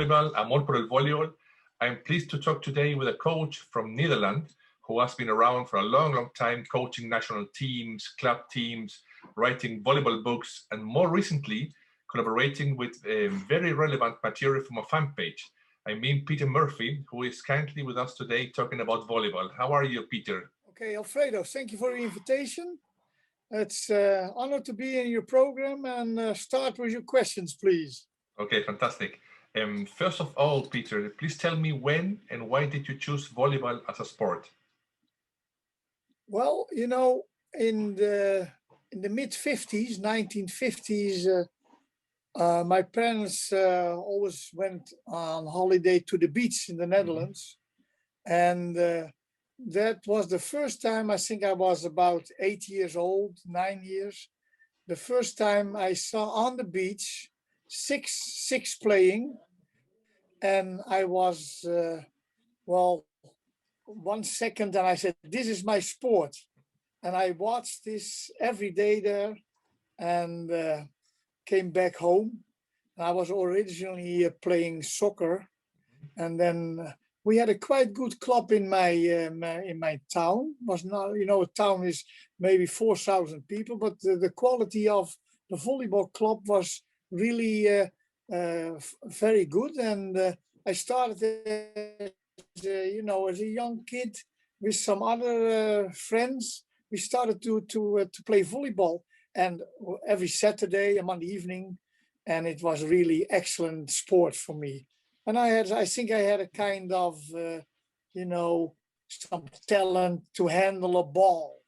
Vóleibol, Amor por el Vóleibol. I'm pleased to talk today with a coach from Netherlands who has been around for a long time, coaching national teams, club teams, writing volleyball books, and more recently, collaborating with very relevant material from a fan page. I mean Peter Murphy, who is kindly with us today talking about volleyball. How are you, Peter? Okay, Alfredo, thank you for the invitation. It's an honor to be in your program, and start with your questions, please. Okay, fantastic. First of all, Peter, please tell me when and why did you choose volleyball as a sport? Well, you know, in the mid-50s, 1950s, my parents always went on holiday to the beach in the Netherlands. And that was the first time, I think I was about 8 years old, 9 years. The first time I saw on the beach six playing. And I was, well, 1 second, and I said, this is my sport. And I watched this every day there and came back home. I was originally playing soccer. And then we had a quite good club in my town. Was not, you know, a town is maybe 4,000 people, but the quality of the volleyball club was really very good. And I started you know, as a young kid with some other friends. We started to play volleyball, and every Saturday and Monday evening, and it was really excellent sport for me. And I think I had a kind of you know, some talent to handle a ball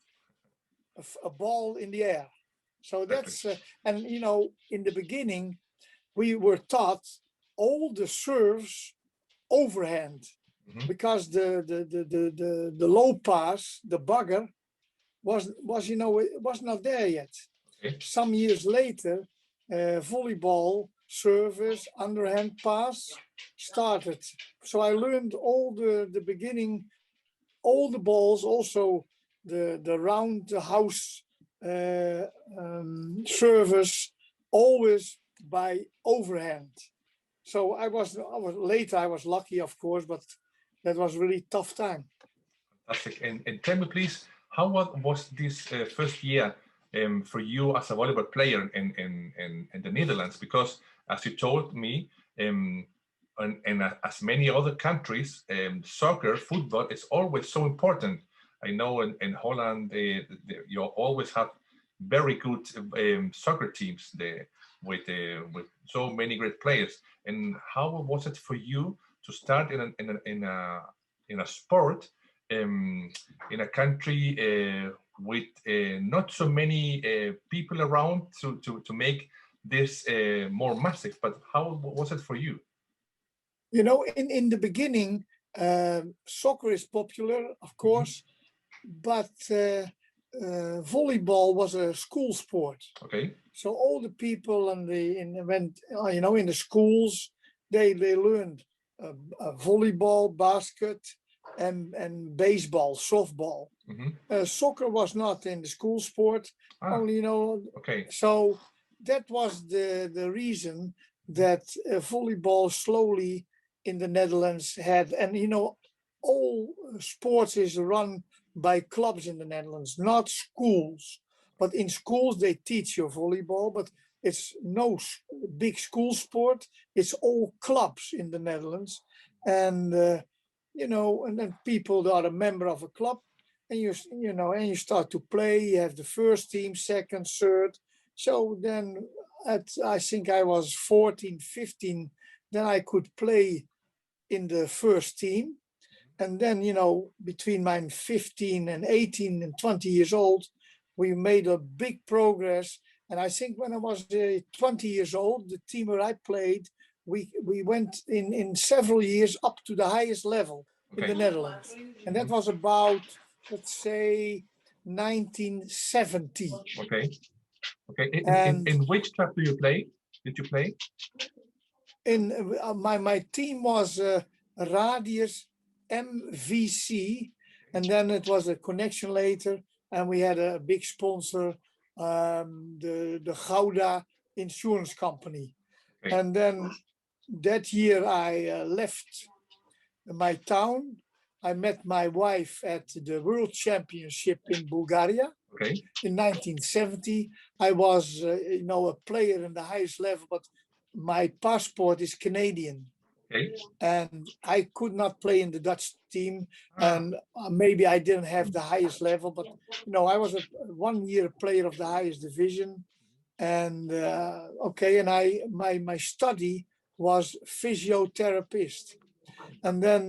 in the air. So that's and you know, in the beginning we were taught all the serves overhand, because the low pass, the bugger, was you know, it was not there yet. Okay. Some years later, volleyball service, underhand pass started. So I learned all the beginning, all the balls, also the round the house service, always by overhand. So I was later, I was lucky, of course, but that was really tough time. Fantastic. And tell me, please, how was this first year for you as a volleyball player in the Netherlands? Because as you told me, and as many other countries, soccer, football is always so important. I know in Holland, you always have very good soccer teams with so many great players. And how was it for you to start in a sport in a country with not so many people around to make this more massive? But how was it for you? You know, in the beginning, soccer is popular, of course, but volleyball was a school sport. Okay. So all the people in the schools, they learned volleyball, basket, and baseball, softball. Soccer was not in the school sport. Only, you know. Okay. So that was the reason that volleyball slowly in the Netherlands had, and you know, all sports is run by clubs in the Netherlands, not schools. But in schools they teach you volleyball, but it's no big school sport. It's all clubs in the Netherlands, and you know, and then people that are a member of a club, and you know, and you start to play. You have the first team, second, third. So then, I think I was 14, 15. Then I could play in the first team. And then, you know, between my 15 and 18 and 20 years old, we made a big progress. And I think when I was 20 years old, the team where I played, we went in several years up to the highest level in the Netherlands. And that was about, let's say, 1970. Okay. Okay. In which club did you play? In my team was Radius MVC, and then it was a connection later, and we had a big sponsor, the Gouda insurance company. Okay. And then that year I left my town. I met my wife at the World Championship in Bulgaria. Okay. In 1970. I was, a player in the highest level, but my passport is Canadian. Okay. And I could not play in the Dutch team, and maybe I didn't have the highest level, but I was a 1 year player of the highest division, and and my study was physiotherapist. And then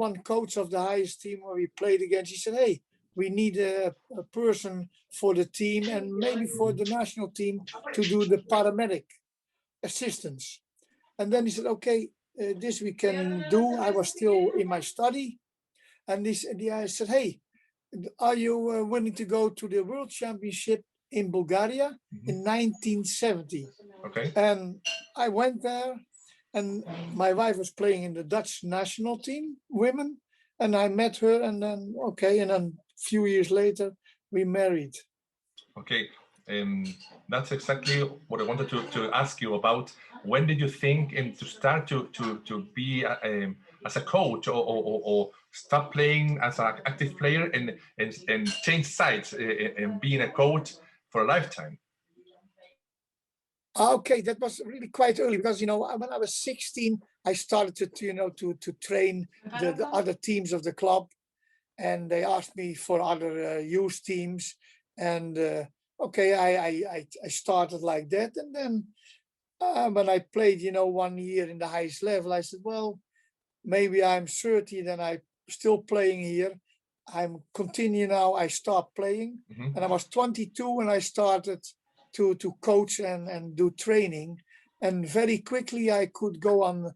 one coach of the highest team where we played against, he said, "Hey, we need a person for the team and maybe for the national team to do the paramedic assistance." And then he said, "Okay, this we can do." I was still in my study. And I said, "Hey, are you willing to go to the World Championship in Bulgaria in 1970? Okay. And I went there, and my wife was playing in the Dutch national team, women. And I met her, and then, a few years later, we married. Okay. That's exactly what I wanted to ask you about. When did you think to start to be as a coach, or stop playing as an active player and change sides and being a coach for a lifetime? Okay, that was really quite early, because when I was 16, I started to train the other teams of the club, and they asked me for other youth teams, and I started like that. And then when I played 1 year in the highest level, I said, well, maybe I'm 30, then I'm still playing here. I'm continuing now. I stopped playing, and I was 22 when I started to coach and do training, and very quickly I could go on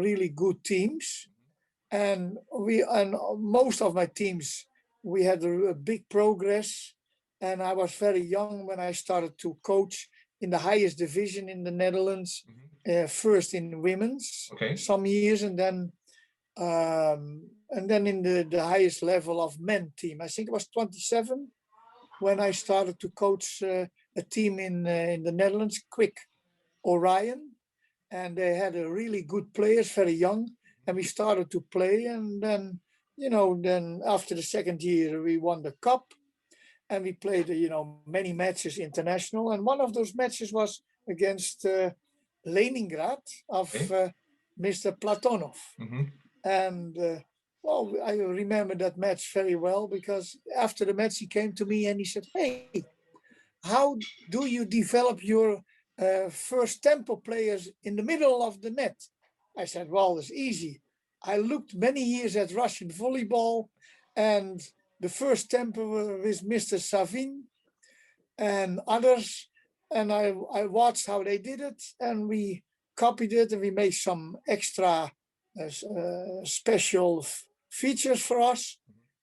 really good teams, and most of my teams, we had a big progress. And I was very young when I started to coach in the highest division in the Netherlands, first in women's, some years, and then in the highest level of men team. I think it was 27 when I started to coach a team in the Netherlands, Quick Orion, and they had a really good players, very young, and we started to play. And then, then after the second year, we won the cup, and we played, many matches international. And one of those matches was against Leningrad of Mr. Platonov. And well, I remember that match very well, because after the match he came to me and he said, "Hey, how do you develop your first tempo players in the middle of the net?" I said, "Well, it's easy. I looked many years at Russian volleyball, and the first tempo with Mr. Savin and others, and I watched how they did it, and we copied it, and we made some extra special features for us."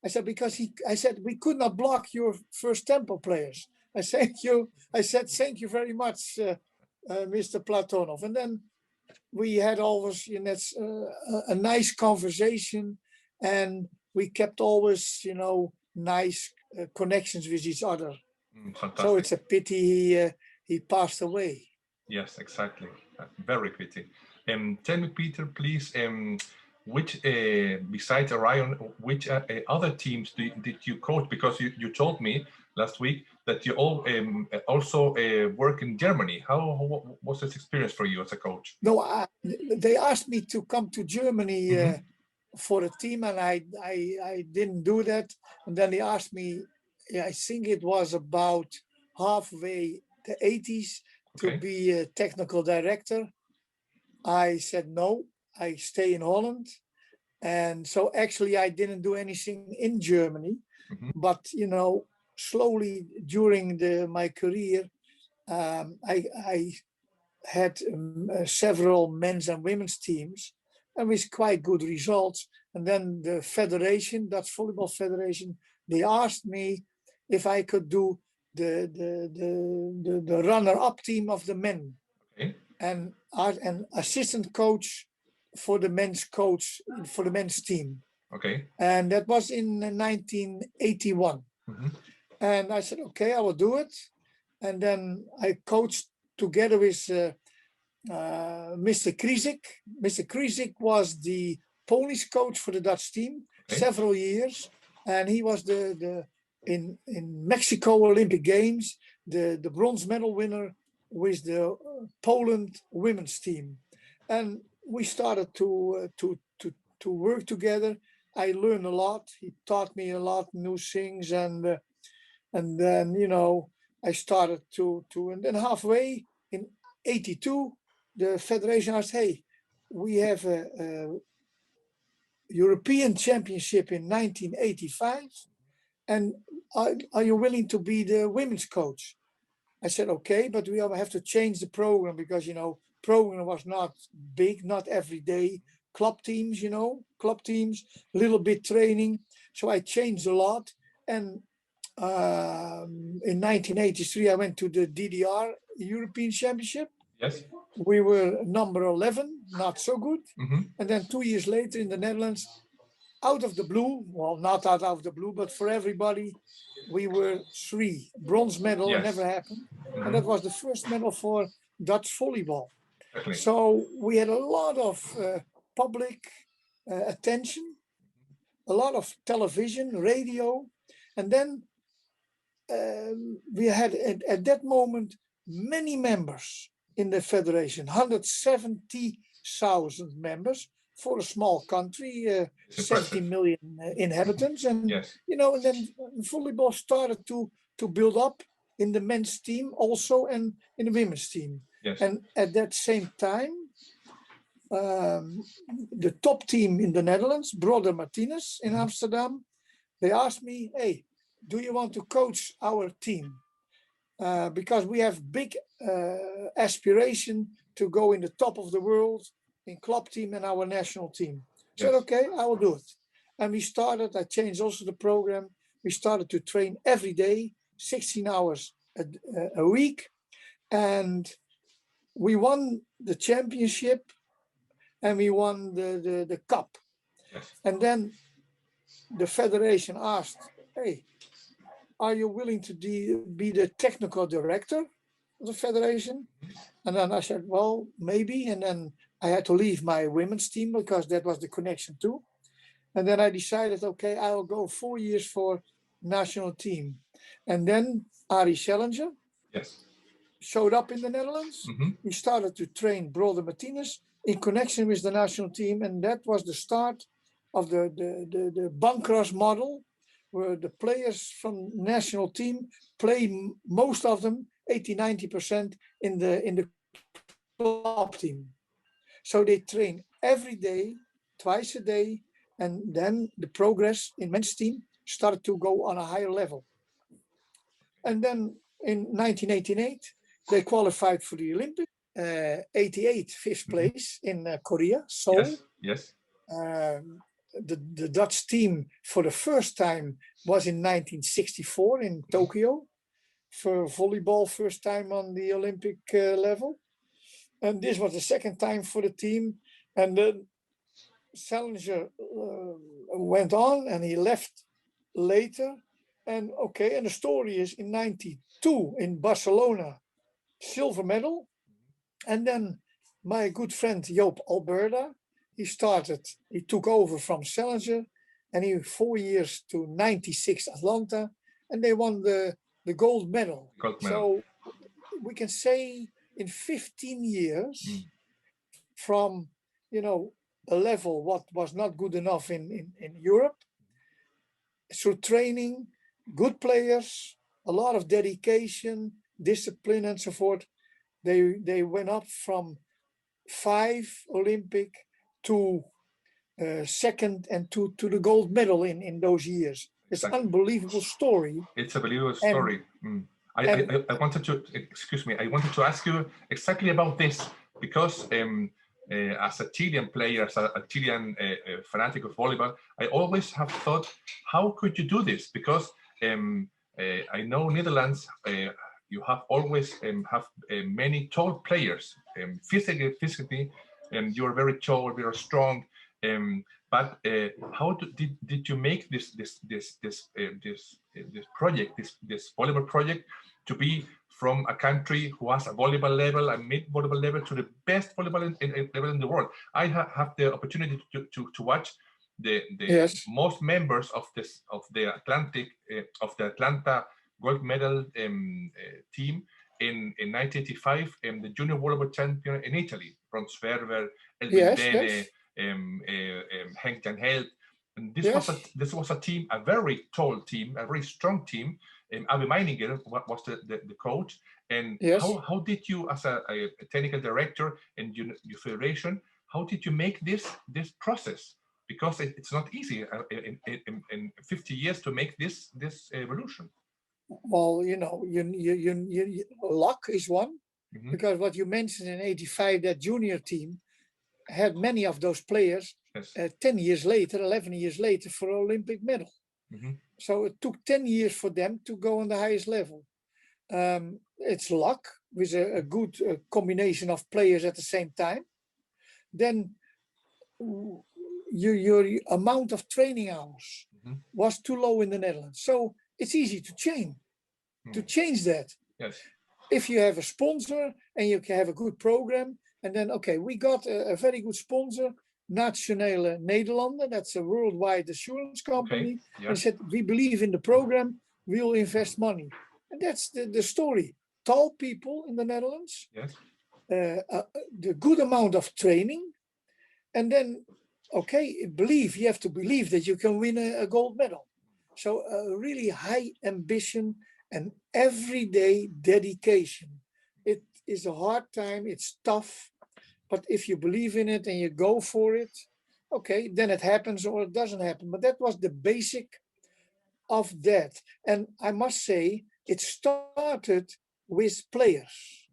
I said, because I said, "We could not block your first tempo players." I thank you. I said, "Thank you very much, Mr. Platonov." And then we had always a nice conversation, and we kept always nice connections with each other. So it's a pity he passed away. Yes, exactly. Very pity. Tell me, Peter, please, which, besides Orion, which other teams did you coach? Because you told me last week that you all also work in Germany. How was this experience for you as a coach? No, they asked me to come to Germany for a team, and I didn't do that. And then they asked me, I think it was about halfway the 80s, to be a technical director. I said no, I stay in Holland. And so actually I didn't do anything in Germany, but slowly during my career, I had several men's and women's teams, and with quite good results. And then the federation, Dutch Volleyball Federation, they asked me if I could do the runner-up team of the men, and assistant coach for the men's team. And that was in 1981. And I said, okay, I will do it. And then I coached together with Mr. Krizik. Mr. Krizik was the Polish coach for the Dutch team several years, and he was in Mexico Olympic Games the bronze medal winner with the Poland women's team, and we started to work together. I learned a lot. He taught me a lot new things, and then I started and then halfway in '82, the federation asked, "Hey, we have a European Championship in 1985, and are you willing to be the women's coach?" I said, "Okay, but we have to change the program because program was not big, not every day. Club teams, little bit training." So I changed a lot, and in 1983 I went to the DDR European Championship. Yes. We were number 11, not so good. Mm-hmm. And then 2 years later in the Netherlands, out of the blue, well, not out of the blue, but for everybody, we were 3 bronze medal. Yes. Never happened. Mm-hmm. And that was the first medal for Dutch volleyball. Exactly. So we had a lot of public attention, a lot of television, radio, and then we had at that moment many members in the federation, 170,000 members for a small country, 70 million inhabitants, and yes. And then volleyball started to build up in the men's team also and in the women's team. Yes. And at that same time, the top team in the Netherlands, Brother Martinez in Amsterdam, they asked me, "Hey, do you want to coach our team? Because we have big aspiration to go in the top of the world in club team and our national team." I said, "Okay, I will do it." And we started, I changed also the program. We started to train every day, 16 hours a week. And we won the championship and we won the cup. Yes. And then the federation asked, "Hey, are you willing to be the technical director of the federation?" And then I said, "Well, maybe." And then I had to leave my women's team because that was the connection too. And then I decided, okay, I'll go 4 years for national team. And then Arie Challenger showed up in the Netherlands. Mm-hmm. He started to train Brother Martinez in connection with the national team. And that was the start of the Bancross model, where the players from national team play, most of them 80-90% in the club team. So they train every day, twice a day, and then the progress in men's team started to go on a higher level. And then in 1988 they qualified for the Olympics. 88 fifth place in Korea, Seoul. Yes. The Dutch team for the first time was in 1964 in Tokyo for volleyball, first time on the Olympic level. And this was the second time for the team. And then Challenger went on and he left later. And and the story is in 92 in Barcelona, silver medal. And then my good friend Joop Alberda, he took over from Challenger, and he 4 years to 96 Atlanta, and they won the gold medal. So we can say in 15 years from, a level what was not good enough in Europe, through training, good players, a lot of dedication, discipline and so forth, they went up from 5 Olympic to second and to the gold medal in those years. It's an unbelievable story. It's a believable story. I wanted to ask you exactly about this, because as a Chilean player, as a Chilean fanatic of volleyball, I always have thought, how could you do this? Because I know Netherlands, you have always have many tall players, physically, and you're very tall, very strong. But how did you make this project, this volleyball project, to be from a country who has a volleyball level, a mid volleyball level, to the best volleyball level in the world. I have the opportunity to watch the Yes. most members of the Atlanta gold medal team in 1985, the junior volleyball champion in Italy, Ron Sverver, Elvin Yes, Bene, yes. Henk Jan Held. And Yes. this was a team, a very tall team, a very strong team. Abe Meininger was the coach. And Yes. how did you, as a technical director in your federation, how did you make this process? Because it's not easy in 50 years to make this evolution. Well, you know, luck is one, Mhm. because what you mentioned in '85, that junior team had many of those players Yes. 10 years later, 11 years later for Olympic medal. Mhm. So it took 10 years for them to go on the highest level. It's luck with a good combination of players at the same time. Then your amount of training hours Mhm. was too low in the Netherlands. So it's easy to change that. Yes. If you have a sponsor and you can have a good program, and then, okay, we got a very good sponsor, Nationale Nederlanden, that's a worldwide assurance company, Okay. Yeah. and said, we believe in the program, we'll invest money. And that's the story. Tall people in the Netherlands, Yes. the good amount of training, and then, okay, you have to believe that you can win a gold medal. So a really high ambition and everyday dedication. It is a hard time, it's tough, but if you believe in it and you go for it, okay, then it happens or it doesn't happen. But that was the basic of that. And I must say, it started with players.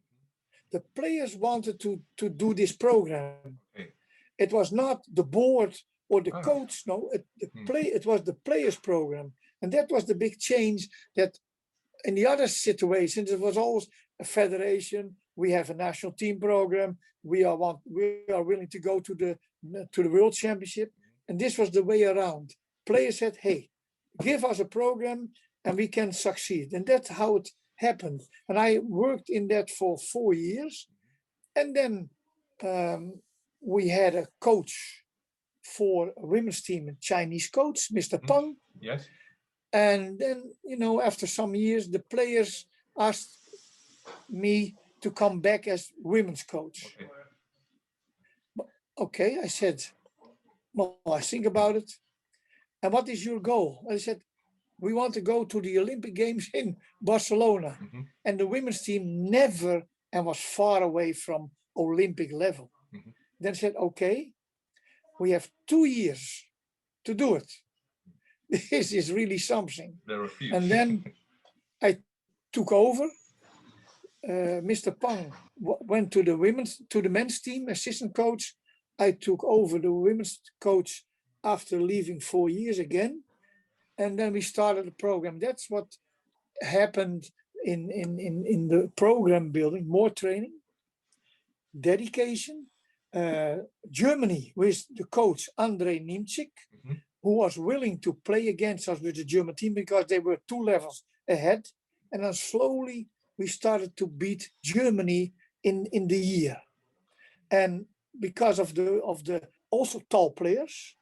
The players wanted to do this program. Okay. It was not the board or the Ah. coach, no, it was the players program. And that was the big change, that in the other situations, it was always a federation. We have a national team program. We are willing to go to the world championship. And this was the way around. Players said, hey, give us a program and we can succeed. And that's how it happened. And I worked in that for 4 years. And then we had a coach for a women's team, a Chinese coach, Mr. Pang. Yes. And then, you know, after some years, the players asked me to come back as women's coach. Okay. Okay, I said, well, I think about it. And what is your goal? I said, we want to go to the Olympic Games in Barcelona. Mm-hmm. And the women's team never and was far away from Olympic level. Mm-hmm. Then I said, okay, we have 2 years to do it. This is really something. They refused. And then I took over. Mr. Pang went to the men's team, assistant coach. I took over the women's coach after leaving 4 years again. And then we started the program. That's what happened in the program building, more training, dedication. Germany with the coach, Andrei Nimchik, Mm-hmm. who was willing to play against us with the German team because they were 2 levels ahead. And then slowly we started to beat Germany in the year. And because of the also tall players,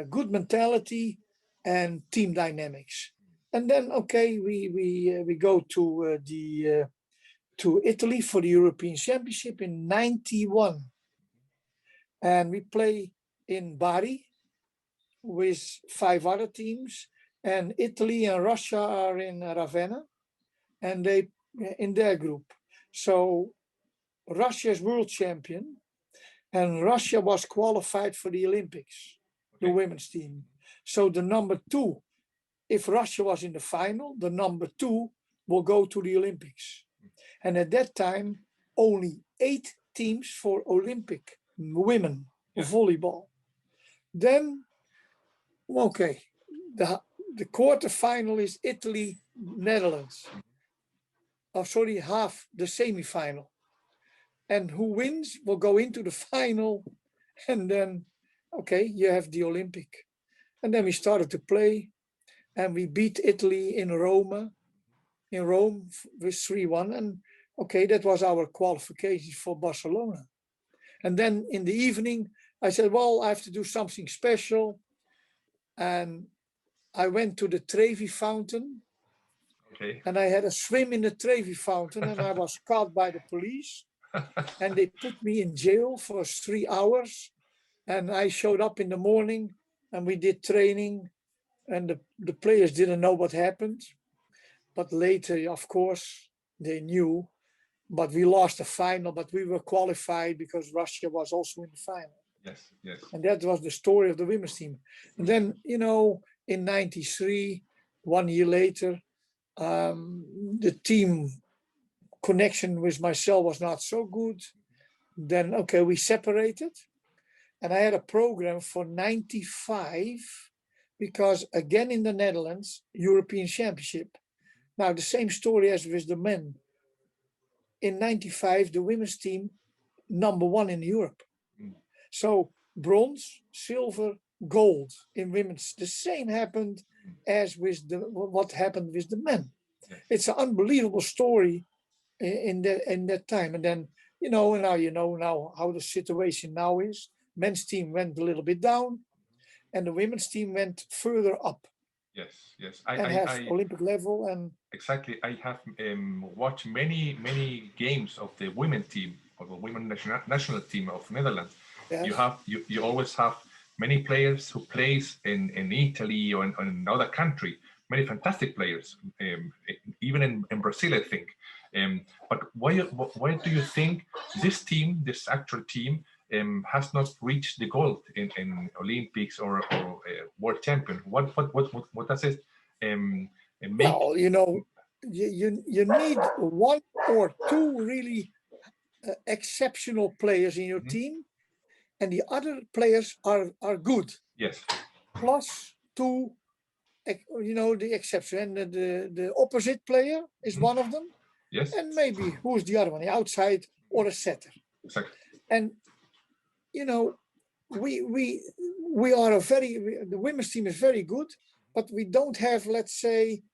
good mentality and team dynamics. And then, okay, we go to Italy for the European Championship in '91. And we play in Bari with 5 other teams. And Italy and Russia are in Ravenna. And they in their group. So Russia is world champion, and Russia was qualified for the Olympics, the women's team. So the number 2, if Russia was in the final, the number 2 will go to the Olympics. And at that time, only 8 teams for Olympic women volleyball. Then, okay, the quarterfinal is Italy, Netherlands. Oh, sorry, half the semi-final. And who wins will go into the final. And then, okay, you have the Olympic. And then we started to play and we beat Italy in Rome in Rome with 3-1. And okay, that was our qualification for Barcelona. And then in the evening, I said, well, I have to do something special. And I went to the Trevi fountain. Okay. And I had a swim in the Trevi fountain, and I was caught by the police. And they put me in jail for 3 hours. And I showed up in the morning, and we did training. And the players didn't know what happened. But later, of course, they knew. But we lost the final, but we were qualified because Russia was also in the final. Yes, yes. And that was the story of the women's team. And then, you know, in 93, 1 year later, the team connection with myself was not so good. Then, okay, we separated. And I had a program for 95 because, again, in the Netherlands, European Championship. Now, the same story as with the men. In 95, the women's team, #1 in Europe. So bronze, silver, gold in women's. The same happened as with what happened with the men. Yes. It's an unbelievable story in that time. And then, now you know now how the situation now is. Men's team went a little bit down, and the women's team went further up. Yes, yes. I Olympic level and exactly. I have watched many games of the women team, of the women national team of Netherlands. yes. You always have many players who plays in Italy or in another country. Many fantastic players, even in Brazil, I think. But why do you think this actual team, has not reached the gold in Olympics or world champion? What does it make? Well, you need 1 or 2 really exceptional players in your team, and the other players are good. Yes. Plus 2, the exception, and the opposite player is one of them. Yes. And maybe who's the other one, the outside or a setter. Exactly. And we are the women's team is very good, but we don't have, let's say,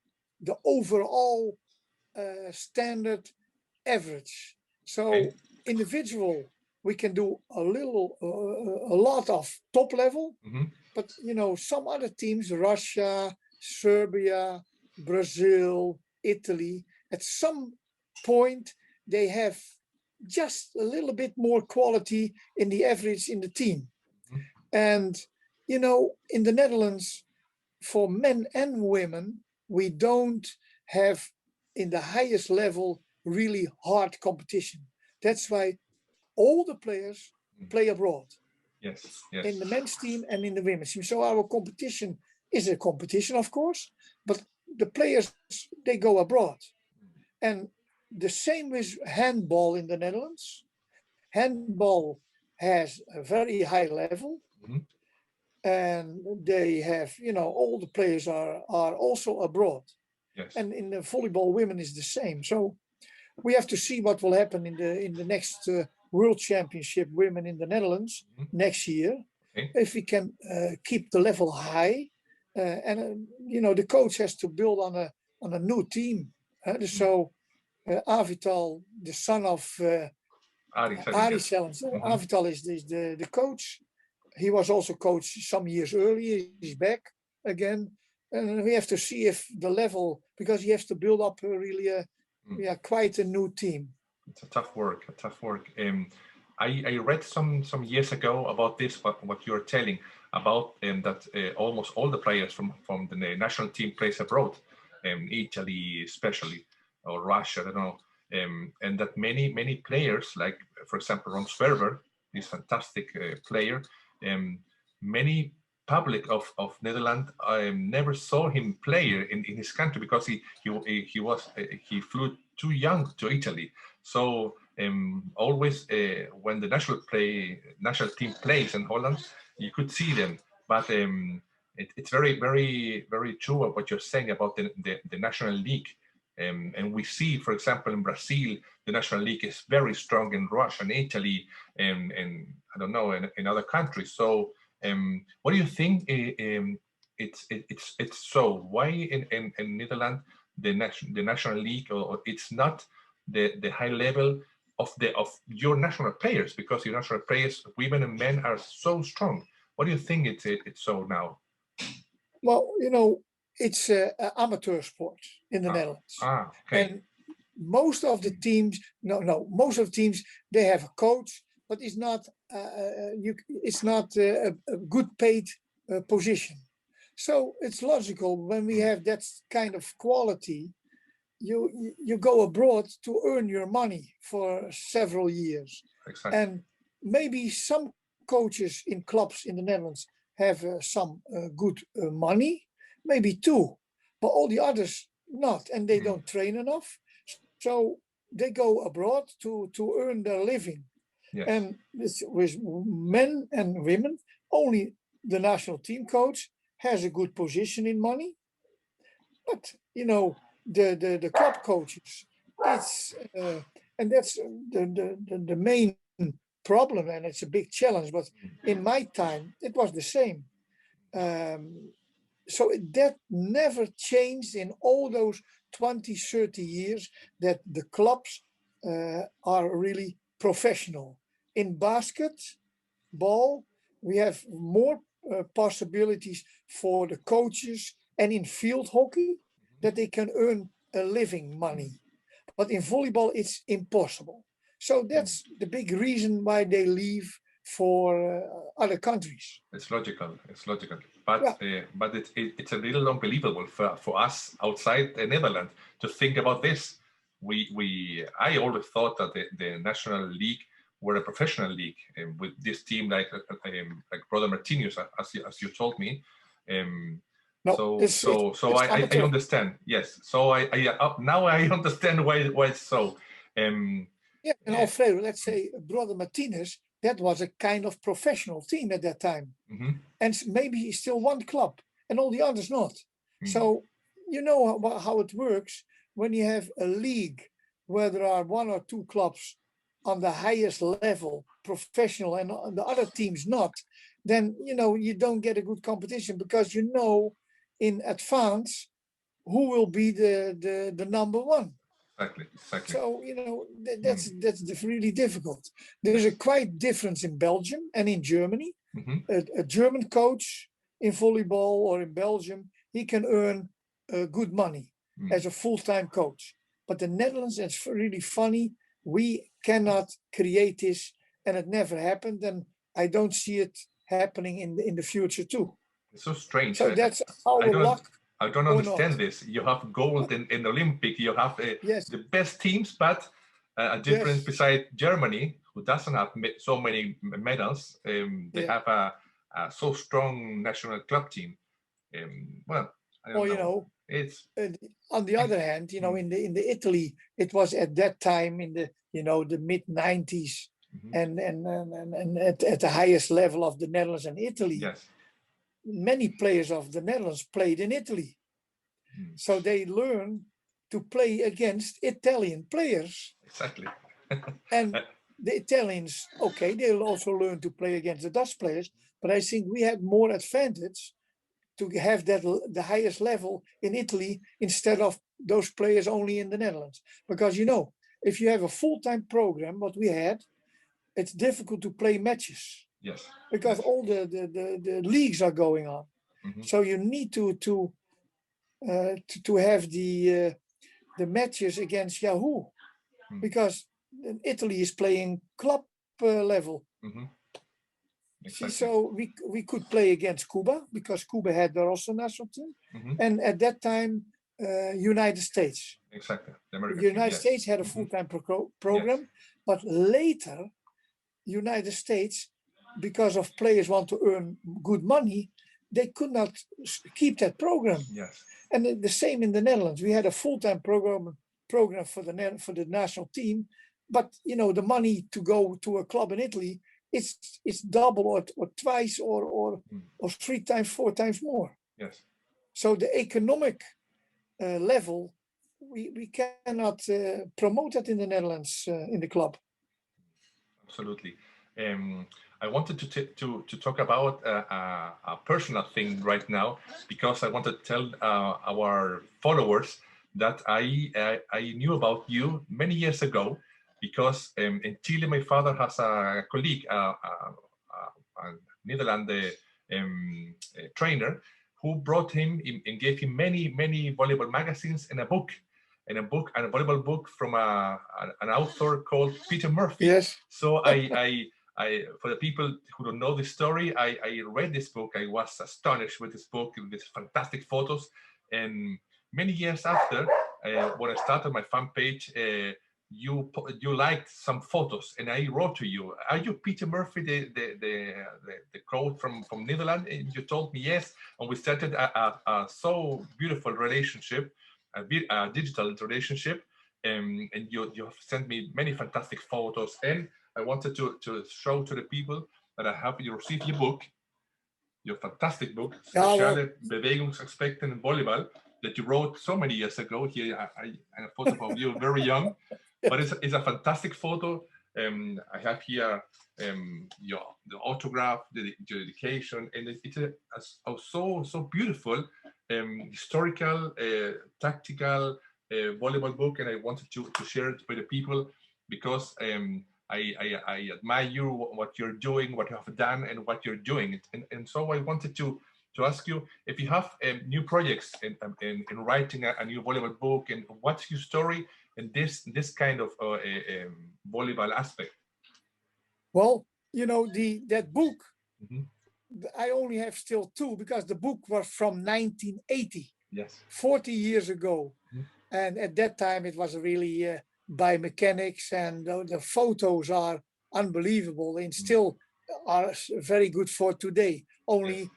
the overall standard average. So individual, we can do a lot of top level, but some other teams, Russia, Serbia, Brazil, Italy, at some point they have just a little bit more quality in the average in the team. And in the Netherlands, for men and women, we don't have in the highest level really hard competition. That's why all the players play abroad. Yes. In the men's team and in the women's team. So our competition is a competition, of course, but the players, they go abroad. And the same with handball in the Netherlands. Handball has a very high level. And they have, all the players are also abroad. Yes. And in the volleyball, women is the same. So we have to see what will happen in the next World Championship women in the Netherlands next year. Okay. If we can keep the level high, and the coach has to build on a new team. So Avital, the son of Ari Sellens, Avital is the coach. He was also coach some years earlier. He's back again. And we have to see if the level, because he has to build up quite a new team. It's a tough work. I read some years ago about this, what you're telling about that almost all the players from the national team plays abroad, Italy especially, or Russia, I don't know, and that many players, like for example Ron Sperber, this fantastic player, many public of Netherlands never saw him play in his country because he flew too young to Italy. So always when the national team plays in Holland, you could see them. But it's very true what you're saying about the national league. And we see, for example, in Brazil, the national league is very strong in Russia and Italy, and I don't know, in other countries. So what do you think? It's so why in Netherlands the national league, or it's not the high level of your national players, because your national players, women and men, are so strong. What do you think it's so now? Well, it's an amateur sport in the Netherlands. Okay. And most of the teams, most of the teams, they have a coach, but it's not a good paid position. So it's logical when we have that kind of quality, you go abroad to earn your money for several years. Exactly. And maybe some coaches in clubs in the Netherlands have some good money, maybe two, but all the others not, and they don't train enough. So they go abroad to earn their living. Yes. And with men and women, only the national team coach has a good position in money. But, the club coaches, it's, and that's the main problem, and it's a big challenge. But in my time, it was the same. So that never changed in all those 20, 30 years that the clubs are really professional. In basketball, we have more possibilities for the coaches, and in field hockey, that they can earn a living money. But in volleyball, it's impossible. So that's the big reason why they leave for other countries. It's logical. But it's a little unbelievable for us outside the Netherlands to think about this. I always thought that the national league were a professional league, with this team like Brother Martinez, as you told me. No, so I understand. Yes. So I now I understand why it's so. And Alfredo, let's say Brother Martinez, that was a kind of professional team at that time. And maybe still one club and all the others not. So you know how it works when you have a league where there are one or two clubs on the highest level, professional, and the other teams not, then you don't get a good competition, because in advance who will be the number one. Exactly. So that's really difficult. There's a quite difference in Belgium and in Germany. A German coach in volleyball or in Belgium, he can earn good money as a full-time coach. But the Netherlands, it's really funny. We cannot create this, and it never happened. And I don't see it happening in the future too. It's so strange. So that's our luck. I don't understand this. You have gold in Olympic. You have the best teams, but a difference beside Germany, who doesn't have so many medals. They have a so strong national club team. Well, I don't know. It's on the other hand, in the Italy, it was at that time in the the mid 90s, and at the highest level of the Netherlands and Italy. Yes. Many players of the Netherlands played in Italy. So they learn to play against Italian players. Exactly. And the Italians, they'll also learn to play against the Dutch players. But I think we had more advantage to have the highest level in Italy instead of those players only in the Netherlands. Because, if you have a full-time program, what we had, it's difficult to play matches. Yes. Because all the leagues are going on. So you need to have the matches against Yahoo, because Italy is playing club level. Exactly. So we could play against Cuba, because Cuba had their also national team, and at that time United States. Exactly. The United States had a full-time program, but later United States, because of players want to earn good money, they could not keep that program. Yes. And the same in the Netherlands. We had a full-time program for the national team, but the money to go to a club in Italy, it's double or twice or 3 times, 4 times more. Yes. So the economic level, we cannot promote that in the Netherlands in the club. Absolutely. I wanted to talk about a personal thing right now, because I want to tell our followers that I knew about you many years ago, because in Chile my father has a colleague, a Netherlands trainer, who brought him and gave him many volleyball magazines and a volleyball book from an author called Peter Murphy. Yes. So I for the people who don't know this story, I read this book. I was astonished with this book, with these fantastic photos. And many years after, when I started my fan page, you liked some photos, and I wrote to you, "Are you Peter Murphy, the coach from Netherlands?" And you told me yes, and we started a so beautiful relationship, a digital relationship, and you have sent me many fantastic photos. And I wanted to show to the people that you received your book, your fantastic book, Speciale Bewegungsaspekte in Volleyball, that you wrote so many years ago. Here, I a photo of you very young, but it's a fantastic photo. I have here the autograph, the dedication, and it's so beautiful, historical, tactical volleyball book, and I wanted to share it with the people, because I admire you, what you're doing, what you have done, and what you're doing. And so I wanted to ask you if you have new projects in writing a new volleyball book, and what's your story in this kind of volleyball aspect. Well, you know, that book, Mm-hmm. I only have still two, because the book was from 1980. Yes. 40 years ago. Mm-hmm. And at that time it was really by mechanics, and the photos are unbelievable and still are very good for today. Only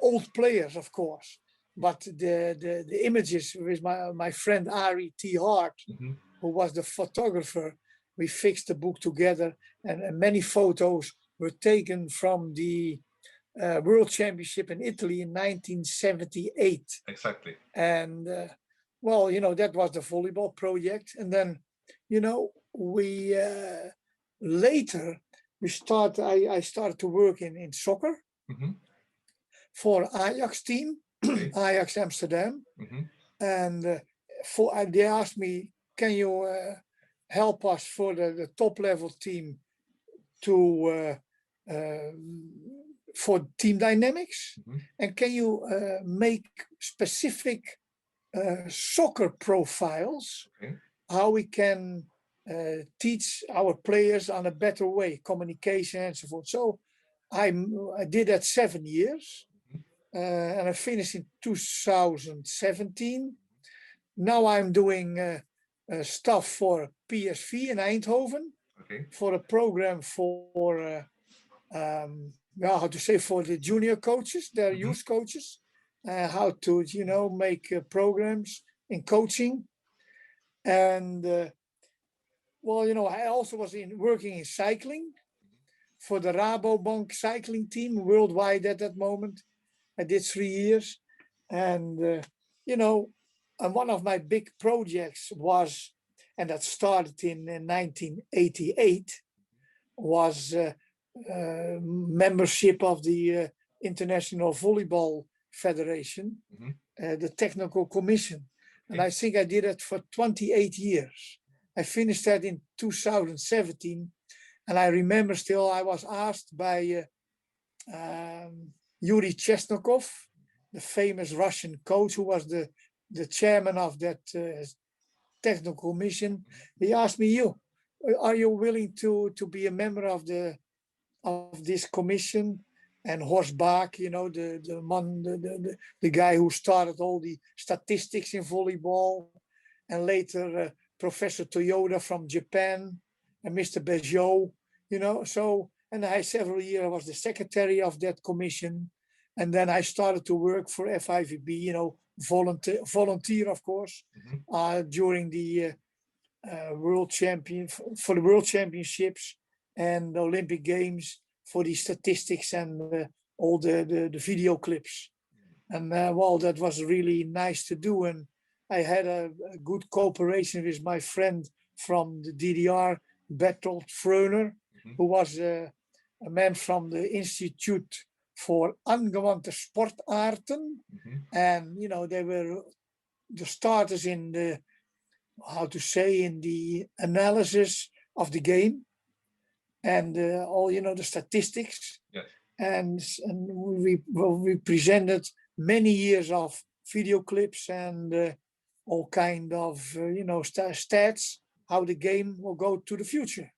old players, of course. But the images with my friend Ari T. Hart, Mm-hmm. who was the photographer, we fixed the book together, and many photos were taken from the World Championship in Italy in 1978. Exactly. And well, you know, that was the volleyball project. And then, you know, we later I started to work in soccer Mm-hmm. for Ajax team, Okay. Ajax Amsterdam. Mm-hmm. And they asked me, can you help us for the top level team to for team dynamics? Mm-hmm. And can you make specific soccer profiles, Okay. how we can teach our players on a better way, communication and so forth. So I did that 7 years, and I finished in 2017. Now I'm doing stuff for PSV in Eindhoven, Okay. for a program for how to say, for the junior coaches, their Mm-hmm. youth coaches, how to, you know, make programs in coaching. And well, you know, I also was working in cycling for the Rabobank cycling team worldwide at that moment. I did 3 years. And you know, and one of my big projects was, and that started in 1988, was membership of the International Volleyball Federation, Mm-hmm. the technical commission. And Okay. I think I did it for 28 years. I finished that in 2017. And I remember still I was asked by Yuri Chesnokov, the famous Russian coach who was the chairman of that technical commission. He asked me, are you willing to be a member of this commission? And Horst Bach, you know, the guy who started all the statistics in volleyball, and later Professor Toyoda from Japan, and Mr. Bejo, you know. So, and I several years I was the secretary of that commission, and then I started to work for FIVB, you know, volunteer of course, Mm-hmm. during the world for the world championships and the Olympic Games, for the statistics and all the video clips. And well, that was really nice to do. And I had a good cooperation with my friend from the DDR, Bertolt Fröner, Mm-hmm. who was a man from the Institute for Angewandte Sportarten. Mm-hmm. And, you know, they were the starters in the, how to say, in the analysis of the game, and all, you know, the statistics. Yes. And we presented many years of video clips and all kind of, you know, stats, how the game will go to the future.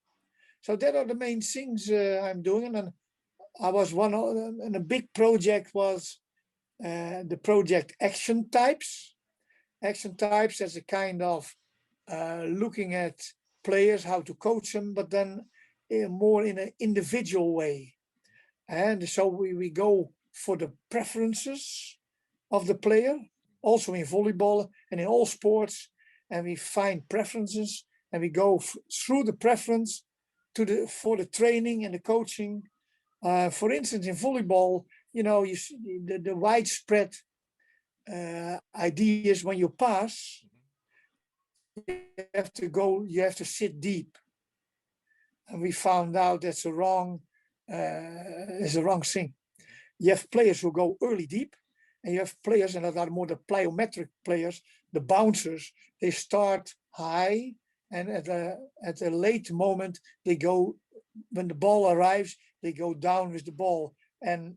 So that are the main things I'm doing. And I was and a big project was the project Action Types. Action Types as a kind of looking at players, how to coach them, but then more in an individual way. And so we go for the preferences of the player, also in volleyball and in all sports, and we find preferences and we go through the preference for the training and the coaching. For instance, in volleyball, you know, you see the widespread ideas when you pass, you have to sit deep. And we found out that's a wrong thing. You have players who go early deep, and you have players, and that are more the plyometric players, the bouncers. They start high, and at a late moment they go, when the ball arrives, they go down with the ball. And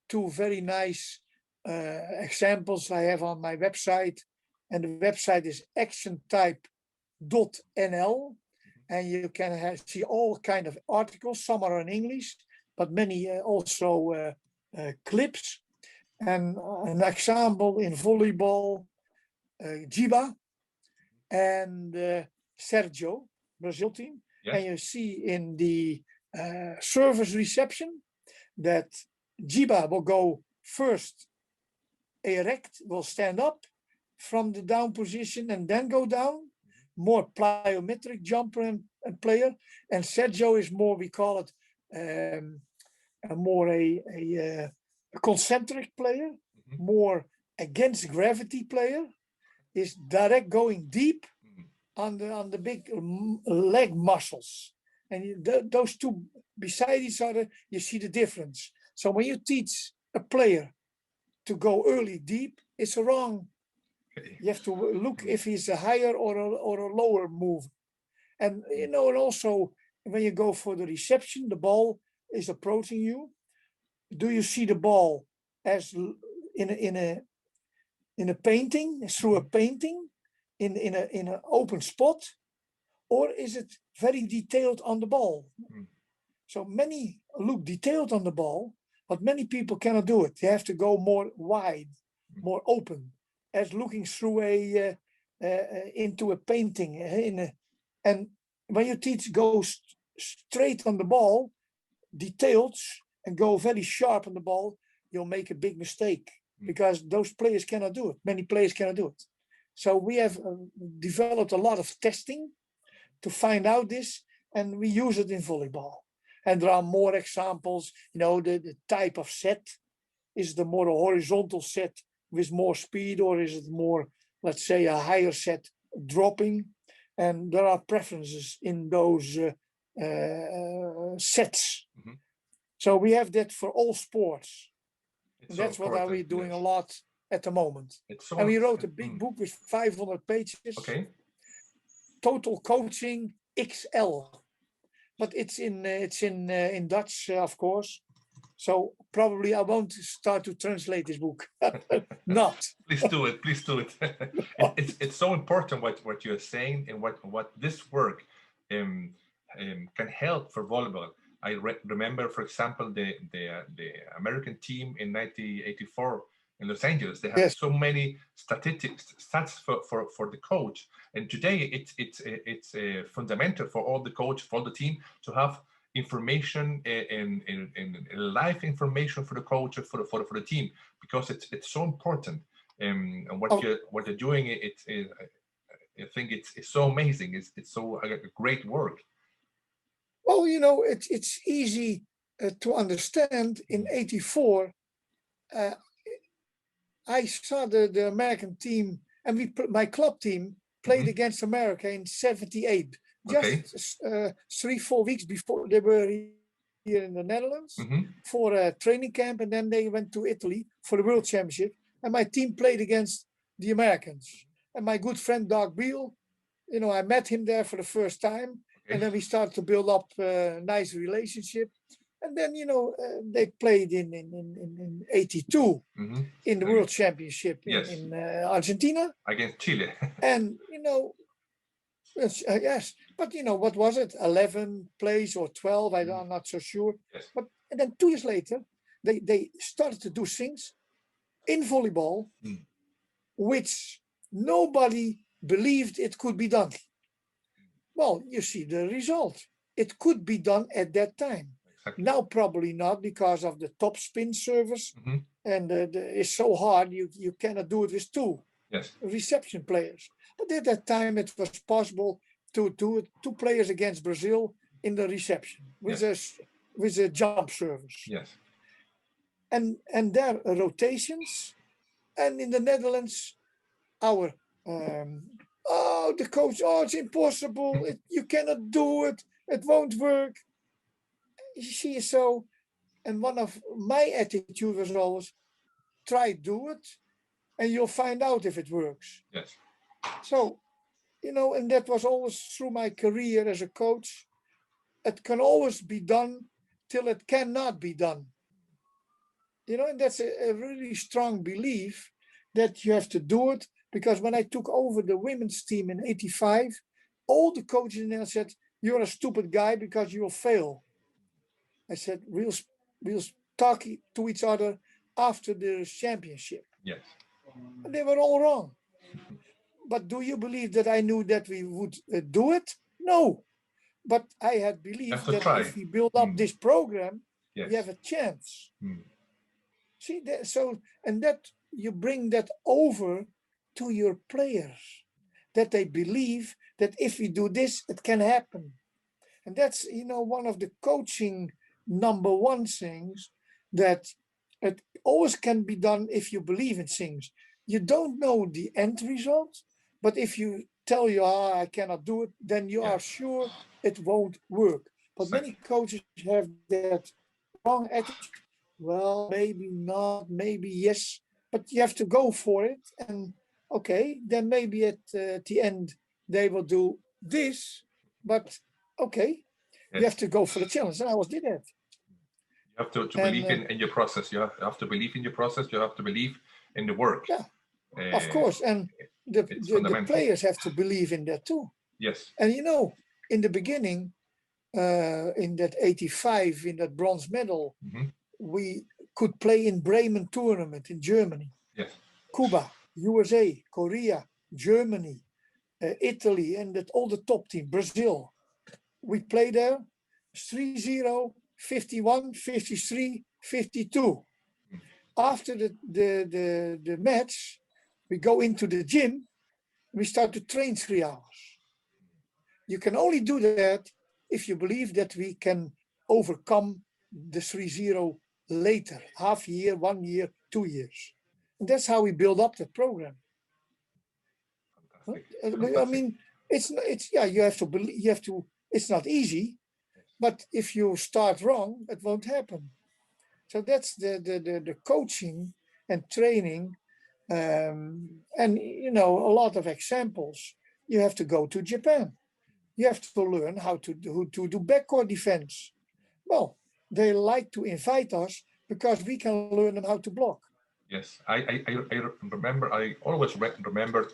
two very nice examples I have on my website, and the website is actiontype.nl, and you can see all kind of articles. Some are in English, but many also clips. And an example in volleyball, Giba and Sergio, Brazil team. Yes. And you see in the service reception that Giba will go first erect, will stand up from the down position and then go down. More plyometric jumper and player. And Sergio is more, we call it more a concentric player, more against gravity player, is direct going deep on the big leg muscles. And those two beside each other, you see the difference. So when you teach a player to go early deep, it's wrong. You have to look if he's a higher or a lower move. And, you know, and also when you go for the reception, the ball is approaching you. Do you see the ball as in a painting, through a painting, in an open spot, or is it very detailed on the ball? So many look detailed on the ball, but many people cannot do it. They have to go more wide, more open, as looking through into a painting. And when you teach, go straight on the ball, detailed, and go very sharp on the ball, you'll make a big mistake, because those players cannot do it. Many players cannot do it. So we have developed a lot of testing to find out this, and we use it in volleyball. And there are more examples, you know, the type of set. Is the more a horizontal set with more speed, or is it more, let's say, a higher set dropping? And there are preferences in those sets. So we have that for all sports. And that's what we're doing a lot at the moment. And we wrote a big book with 500 pages. Okay. Total Coaching XL. But it's in Dutch, of course. So probably I won't start to translate this book. Not. Please do it. Please do it. It's so important what you're saying, and what this work can help for volleyball. I remember, for example, the American team in 1984 in Los Angeles. They had so many stats for the coach, and today it's fundamental for all the coach, for all the team, to have information and live information for the coach, for the team, because it's so important. And what you're doing, I think it's so amazing. It's so a great work. Well, you know, it's easy to understand. In '84, I saw the American team, and my club team played against America in '78. Just 3-4 weeks before they were here in the Netherlands for a training camp, and then they went to Italy for the World Championship. And my team played against the Americans, And my good friend Doug Beal, you know, I met him there for the first time, and then we started to build up a nice relationship. And then, you know, they played in 82 in the World Championship in Argentina. Against Chile. And, you know, yes, but, you know, what was it? 11 plays or 12? I'm not so sure. Yes. But and then 2 years later, they started to do things in volleyball, which nobody believed it could be done. Well, you see the result. It could be done at that time. Exactly. Now, probably not, because of the top spin service, and it's so hard, you cannot do it with 2 reception players. But at that time, it was possible to do it 2 players against Brazil in the reception with a jump service. Yes. And there are rotations, and in the Netherlands, our the coach, it's impossible, you cannot do it, it won't work. You see, so, and one of my attitude was always, try do it, and you'll find out if it works. Yes. So, you know, and that was always through my career as a coach. It can always be done till it cannot be done. You know, and that's a really strong belief that you have to do it. Because when I took over the women's team in 85, all the coaches in there said, you're a stupid guy because you'll fail. I said, we'll talk to each other after the championship. Yes. And they were all wrong. But do you believe that I knew that we would do it? No. But I had believed that if we build up this program, we have a chance. See, that, so, and that you bring that over to your players, that they believe that if we do this, it can happen. And that's, you know, one of the coaching #1 things, that it always can be done if you believe in things. You don't know the end result, but if you tell you, I cannot do it, then you are sure it won't work. But many coaches have that wrong attitude. Well, maybe not, maybe yes, but you have to go for it. And okay, then maybe at the end they will do this, but okay, you have to go for the challenge. And I always did that. You have to believe in your process. You have to believe in your process. You have to believe in the work. Yeah, of course. And the players have to believe in that too. Yes. And you know, in the beginning, in that 85, in that bronze medal, we could play in Bremen tournament in Germany. Yes. Cuba, USA, Korea, Germany, Italy, and all the top team, Brazil. We play there 3-0, 51, 53, 52. After the match, we go into the gym, we start to train 3 hours. You can only do that if you believe that we can overcome the 3-0 later, half year, 1 year, 2 years. And that's how we build up the program. Fantastic. I mean, it's you have to believe, it's not easy, but if you start wrong, it won't happen. So that's the coaching and training, and you know, a lot of examples. You have to go to Japan. You have to learn how to do backcourt defense. Well, they like to invite us because we can learn them how to block. Yes, I remember. I always remember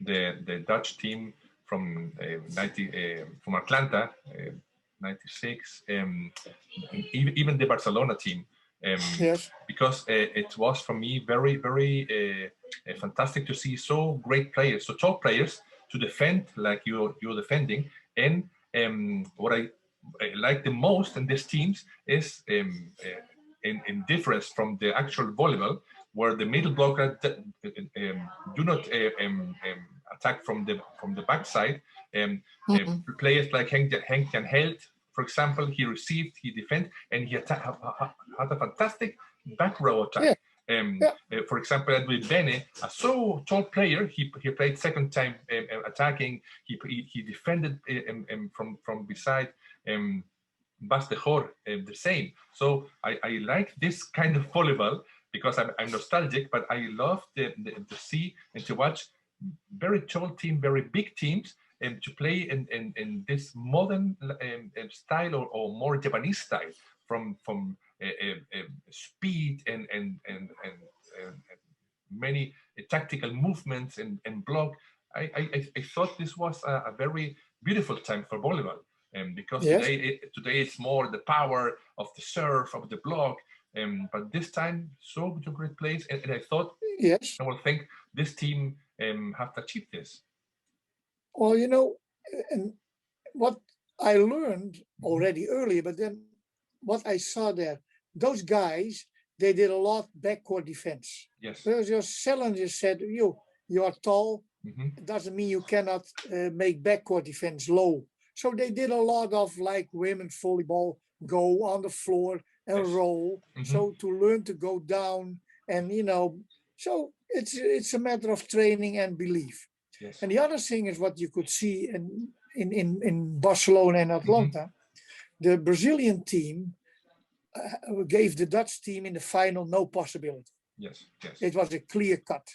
the Dutch team from from Atlanta, 96. Even the Barcelona team. Yes. Because it was for me very fantastic to see so great players, so top players, to defend like you're defending. And what I like the most in these teams is in difference from the actual volleyball, where the middle blocker do not attack from the backside. Players like Henk Jan Held, for example, he received, he defended, and he had a fantastic back row attack. For example, with Bene, a so tall player, he played second time attacking. He defended from beside Bastejor, the same. So I like this kind of volleyball because I'm nostalgic, but I love to see and to watch very tall team, very big teams, to play in this modern style or more Japanese style from speed and many tactical movements and block. I thought this was a very beautiful time for volleyball, because Yes. today it's more the power of the serve, of the block, but this time so to great place, and I thought, Yes. I will think this team have to achieve this. Well, you know, and what I learned already earlier, but then what I saw there, those guys, they did a lot backcourt defense. Yes. Because your challenger said, you are tall, it doesn't mean you cannot make backcourt defense low. So they did a lot of like women's volleyball, go on the floor and Yes. roll. So to learn to go down, and you know, so it's a matter of training and belief. Yes. And the other thing is what you could see in Barcelona and Atlanta, the Brazilian team gave the Dutch team in the final no possibility. Yes. Yes. It was a clear cut.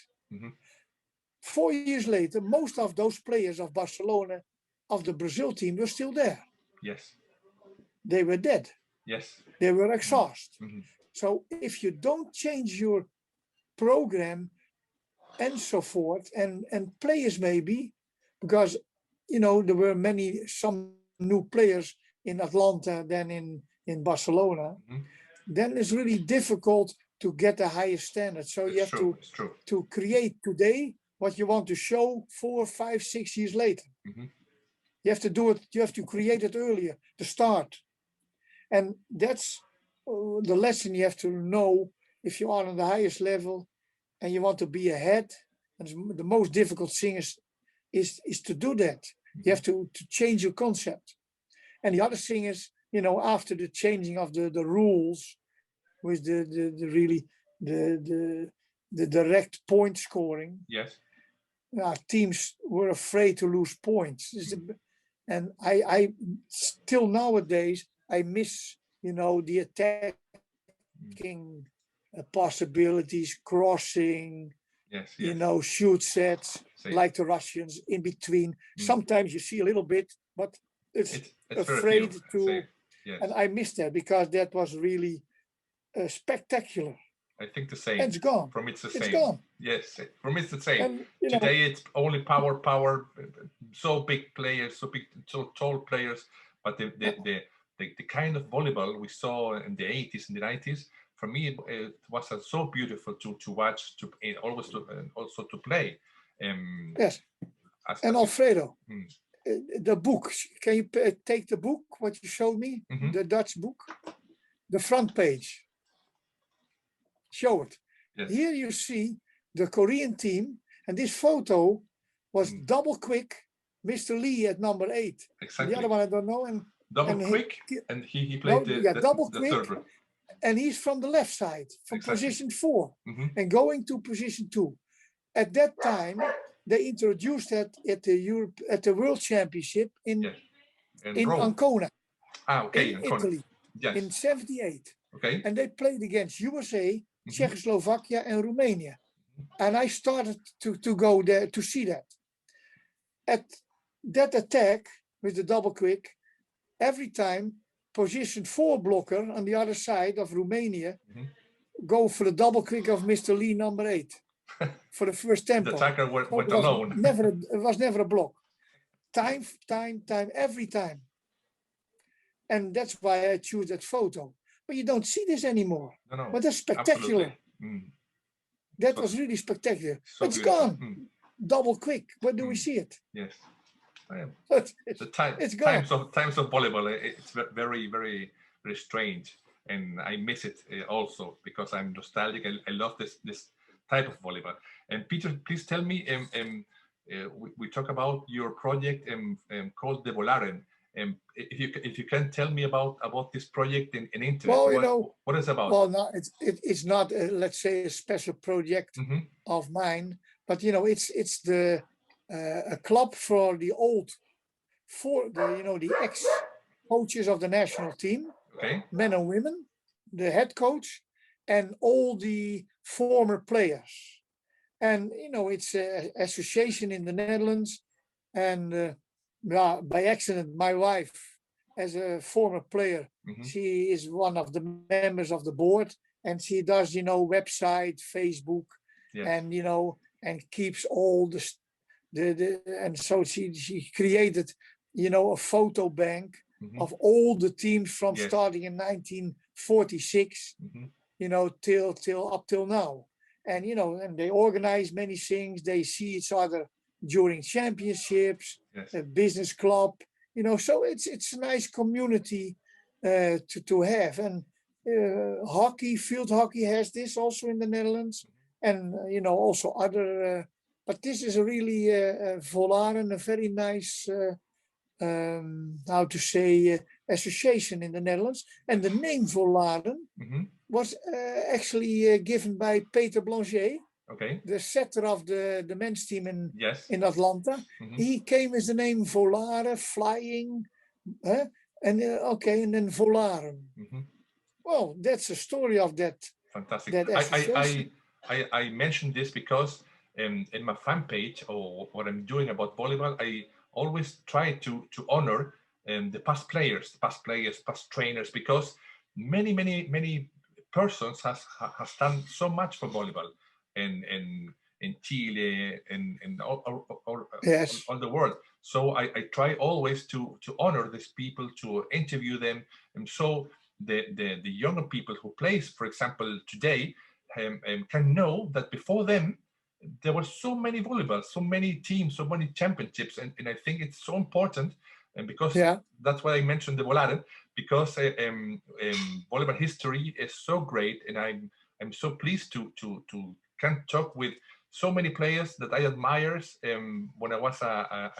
4 years later, most of those players of Barcelona, of the Brazil team, were still there. Yes. They were dead. Yes. They were exhausted. So if you don't change your program and so forth, and players maybe, because you know there were some new players in Atlanta than in Barcelona, then it's really difficult to get a higher standard. So you have to create today what you want to show 4, 5, 6 years later. You have to do it, you have to create it earlier, the start. And that's the lesson you have to know if you are on the highest level and you want to be ahead. And the most difficult thing is to do that. You have to change your concept. And the other thing is, you know, after the changing of the rules with the direct point scoring, yes, teams were afraid to lose points. And I still nowadays, I miss, you know, the attacking possibilities, crossing, yes, you know, shoot sets, like the Russians in between. Sometimes you see a little bit, but it's afraid to. Yes. And I miss that because that was really spectacular. I think the same. And it's gone. From it's the it's same. Gone. Yes, from it's the same. And, today it's only power, so big players, so tall players, but the kind of volleyball we saw in the 80s and the 90s, for me it was so beautiful to watch, also to play. Yes. And Alfredo, the book, can you take the book, what you showed me, the Dutch book, the front page, show it. Yes. Here you see the Korean team, and this photo was double quick, Mr. Lee at number 8. Exactly. And the other one I don't know. And double quick, and he played double the quick, third row. And he's from the left side, from position 4, and going to position 2. At that time, they introduced that at the World Championship in Ancona, in Italy, in '78. Okay. And they played against USA, Czechoslovakia, and Romania. And I started to go there to see that. At that attack with the double quick, every time position 4 blocker on the other side of Romania go for the double quick of Mr. Lee number 8 for the first tempo. The attacker went alone. It was never a block. Time, every time. And that's why I choose that photo. But you don't see this anymore. No, but that's spectacular. That was really spectacular. So it's beautiful. Gone. Double quick. Where do we see it? Yes. It's gone. Times of volleyball, it's very, very, very strange. And I miss it also because I'm nostalgic. I love this type of volleyball. And Peter, please tell me, we talk about your project called De Volaren. If you can tell me about this project in internet, well, you know, what is it about? Well, no, it's not let's say a special project of mine, but you know, it's a club for the the ex coaches of the national team, men and women, the head coach, and all the former players. And, you know, it's an association in the Netherlands. And by accident, my wife, as a former player, she is one of the members of the board. And she does, you know, website, Facebook, and, you know, and keeps all and so she created, you know, a photo bank of all the teams from starting in 1946, you know, till up till now. And, you know, and they organize many things. They see each other during championships, a business club, you know, so it's a nice community to have. And hockey, field hockey has this also in the Netherlands, and, you know, also other, but this is a really Volaren, a very nice, how to say, association in the Netherlands. And the name Volaren was actually given by Peter Blanchet, the setter of the men's team in Atlanta. He came with the name Volare, flying, and and then Volaren. Well, that's the story of that. Fantastic. That association. I mentioned this because in my fan page, or what I'm doing about volleyball, I always try to honor the past players, past trainers, because many persons has done so much for volleyball in Chile and all the world. So I try always to honor these people, to interview them, and so the younger people who plays, for example, today, can know that before them there were so many volleyball, so many teams, so many championships, and I think it's so important, and because that's why I mentioned the Volaren, because volleyball history is so great, and I'm so pleased to can talk with so many players that I admire when I was a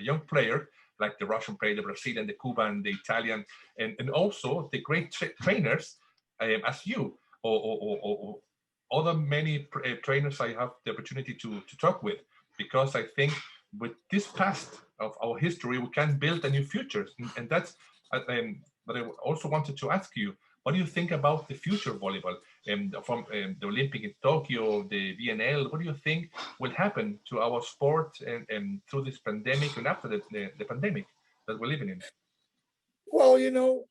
young player, like the Russian player, the Brazilian, the Cuban, the Italian, and also the great trainers as you, or other many trainers I have the opportunity to talk with, because I think with this past of our history, we can build a new future. And that's, but I also wanted to ask you, what do you think about the future of volleyball? From the Olympic in Tokyo, the VNL, what do you think will happen to our sport and through this pandemic and after the pandemic that we're living in? Well, you know,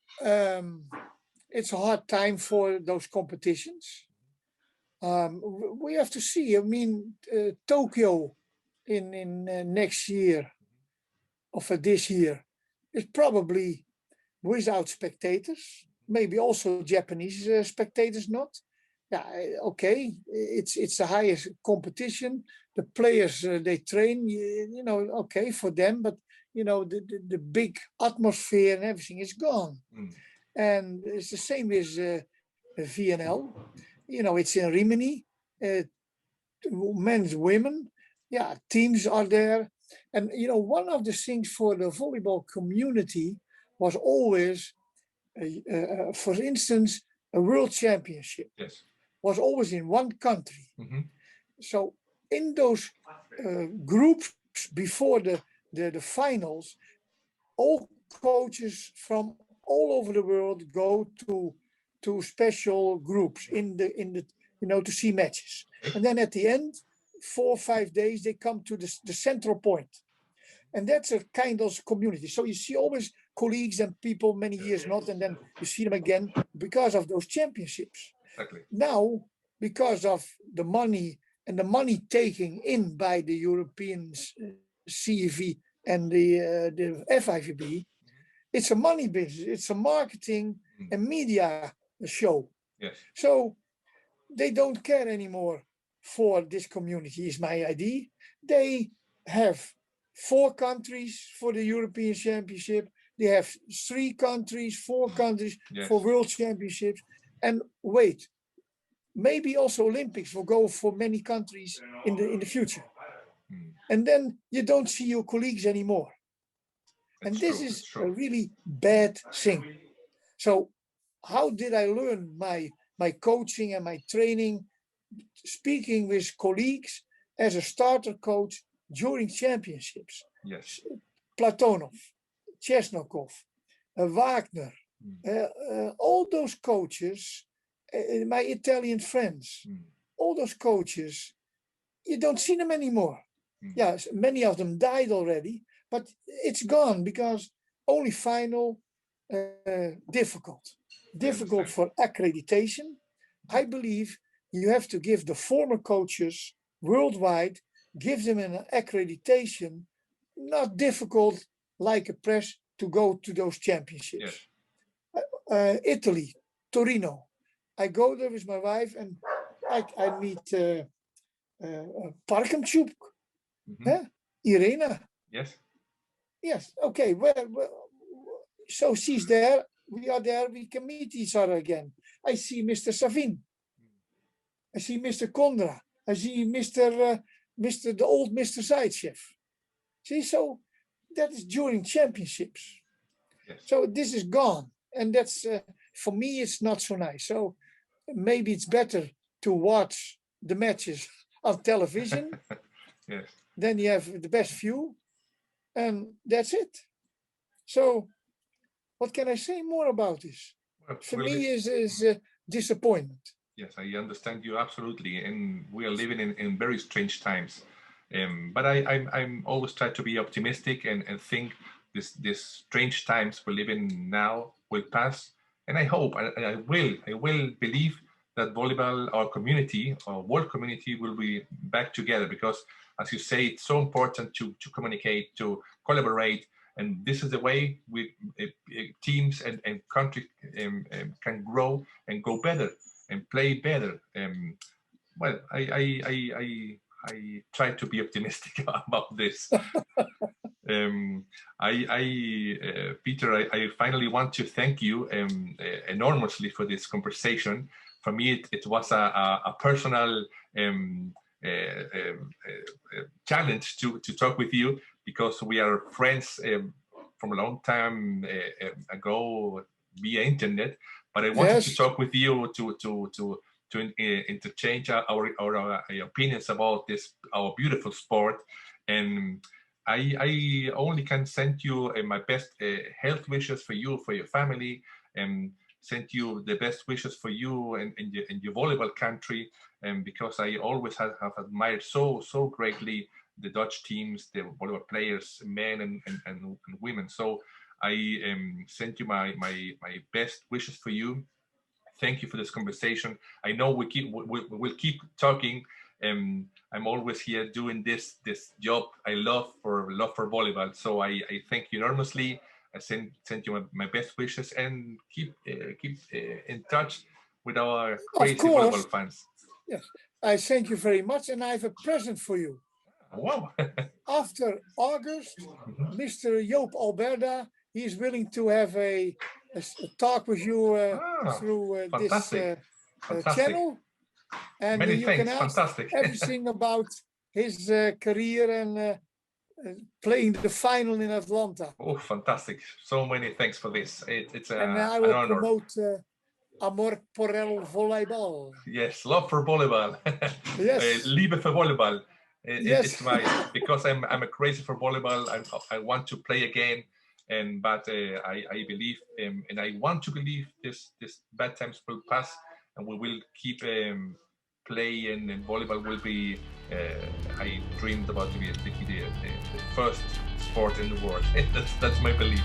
it's a hard time for those competitions. We have to see. I mean, Tokyo in next year, or for this year, is probably without spectators. Maybe also Japanese spectators not. Yeah, okay, it's the highest competition. The players they train, you know, okay for them, but you know the big atmosphere and everything is gone. And it's the same with VNL. You know, it's in Rimini, men's, women. Yeah, teams are there. And, you know, one of the things for the volleyball community was always, for instance, a world championship was always in one country. So in those groups before the finals, all coaches from all over the world go to special groups in the you know, to see matches, and then at the end, 4 or 5 days, they come to the central point, and that's a kind of community. So you see always colleagues and people many years not, and then you see them again because of those championships. Exactly. Now, because of the money and the money taking in by the European CEV and the FIVB, it's a money business. It's a marketing and media show. Yes. So they don't care anymore for this community, is my idea. They have 4 countries for the European Championship. They have 3 countries, 4 countries for World Championships. And wait, maybe also Olympics will go for many countries in the future. And then you don't see your colleagues anymore. And this is a really bad thing. So how did I learn my coaching and my training? Speaking with colleagues as a starter coach during championships. Yes. Platonov, Chesnokov, Wagner, all those coaches, my Italian friends, all those coaches, you don't see them anymore. Yes, many of them died already, but it's gone because only final difficult for accreditation. I believe you have to give the former coaches worldwide, give them an accreditation, not difficult like a press to go to those championships. Yes. Italy, Torino. I go there with my wife and I meet Parkamchuk, Irena. Yes. Yes, okay, well, so she's there, we are there, we can meet each other again. I see Mr. Savin. I see Mr. Kondra. I see the old Mr. Zaitsev. See, so that is during championships. Yes. So this is gone. And that's, for me, it's not so nice. So maybe it's better to watch the matches on television. Yes. Then you have the best view. And that's it. So what can I say more about this? Well, for me is a disappointment. Yes, I understand you absolutely, and we are living in very strange times. But I'm always try to be optimistic and think this strange times we're living now will pass. And I hope, I will believe that volleyball, our community, our world community, will be back together because, as you say, it's so important to communicate, to collaborate. And this is the way we teams and countries can grow and go better and play better. Well, I try to be optimistic about this. Peter, I finally want to thank you enormously for this conversation. For me, it was a personal challenge to talk with you because we are friends from a long time ago via internet. But I wanted to talk with you to interchange our opinions about this, our beautiful sport. And I only can send you my best health wishes for you, for your family, and send you the best wishes for you and your volleyball country. And because I always have admired so greatly the Dutch teams, the volleyball players, men and women. So I send you my best wishes for you. Thank you for this conversation. I know we'll keep talking. I'm always here doing this job I love for volleyball. So I thank you enormously. I send you my best wishes and keep in touch with our crazy volleyball fans. Yes, I thank you very much, and I have a present for you. Wow! After August, Mr. Joop Alberda, he is willing to have a talk with you through this channel. And many you thanks. can ask Fantastic. everything about his career and playing the final in Atlanta. Oh, fantastic. So many thanks for this. It's and I will an honor. Promote Amor por el Voleibol. Yes, love for volleyball. Yes. Liebe für Volleyball. Yes. It's because I'm a crazy for volleyball. I want to play again, but I believe and I want to believe this bad times will pass and we will keep playing, and volleyball will be. I dreamed about to be the first sport in the world. That's my belief.